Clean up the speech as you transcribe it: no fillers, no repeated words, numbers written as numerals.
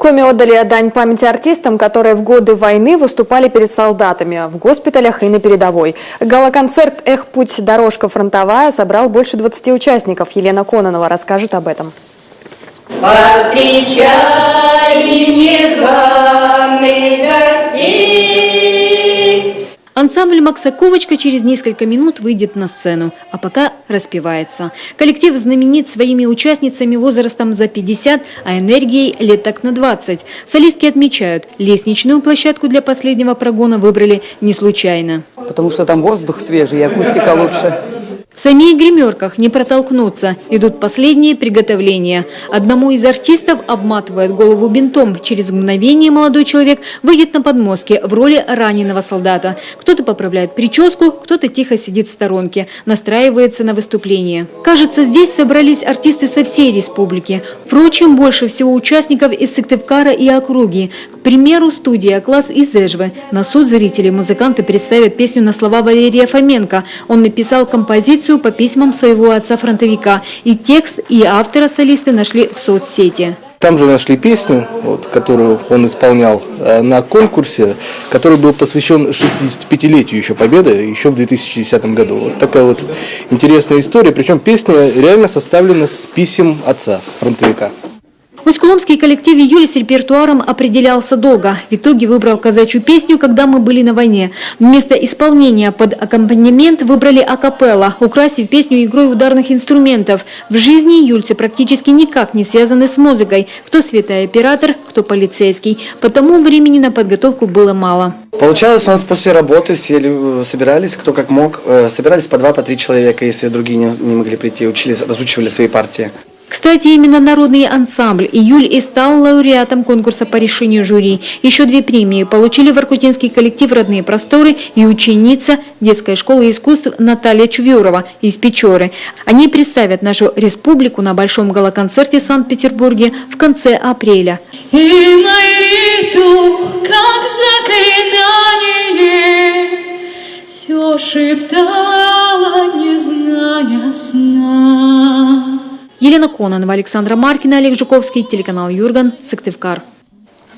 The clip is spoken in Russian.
исполкоме отдали дань памяти артистам, которые в годы войны выступали перед солдатами в госпиталях и на передовой. Гала-концерт «Эх, путь, дорожка фронтовая» собрал больше 20 участников. Елена Кононова расскажет об этом. Повстречай незваных гостей. Ансамбль «Максаковочка» через несколько минут выйдет на сцену, а пока распевается. Коллектив знаменит своими участницами возрастом за 50, а энергией лет так на 20. Солистки отмечают, лестничную площадку для последнего прогона выбрали не случайно. Потому что там воздух свежий и акустика лучше. В самих гримерках не протолкнуться. Идут последние приготовления. Одному из артистов обматывают голову бинтом. Через мгновение молодой человек выйдет на подмостке в роли раненого солдата. Кто-то поправляет прическу, кто-то тихо сидит в сторонке, настраивается на выступление. Кажется, здесь собрались артисты со всей республики. Впрочем, больше всего участников из Сыктывкара и округи. К примеру, студия «Класс» из Эжвы. На суд зрителей музыканты представят песню на слова Валерия Фоменко. Он написал композицию по письмам своего отца-фронтовика. И текст, и автора солисты нашли в соцсети. Там же нашли песню, которую он исполнял на конкурсе, который был посвящен 65-летию еще Победы, еще в 2010 году. Вот такая вот интересная история. Причем песня реально составлена с писем отца-фронтовика. Усть-Куломский коллектив «Июль» с репертуаром определялся долго. В итоге выбрал казачью песню «Когда мы были на войне». Вместо исполнения под аккомпанемент выбрали акапелла, украсив песню игрой ударных инструментов. В жизни июльцы практически никак не связаны с музыкой. Кто светооператор, кто полицейский. Потому времени на подготовку было мало. Получалось, у нас после работы собирались, кто как мог. Собирались по 2, по 3 человека, если другие не могли прийти, разучивали свои партии. Кстати, именно народный ансамбль «Июль» и стал лауреатом конкурса по решению жюри. Еще 2 премии получили воркутинский коллектив «Родные просторы» и ученица детской школы искусств Наталья Чувюрова из Печоры. Они представят нашу республику на большом гала-концерте в Санкт-Петербурге в конце апреля. И молитву, как заклинание, все шептала, не зная сна. Елена Кононова, Александра Маркина, Олег Жуковский, телеканал Юрган, Сыктывкар.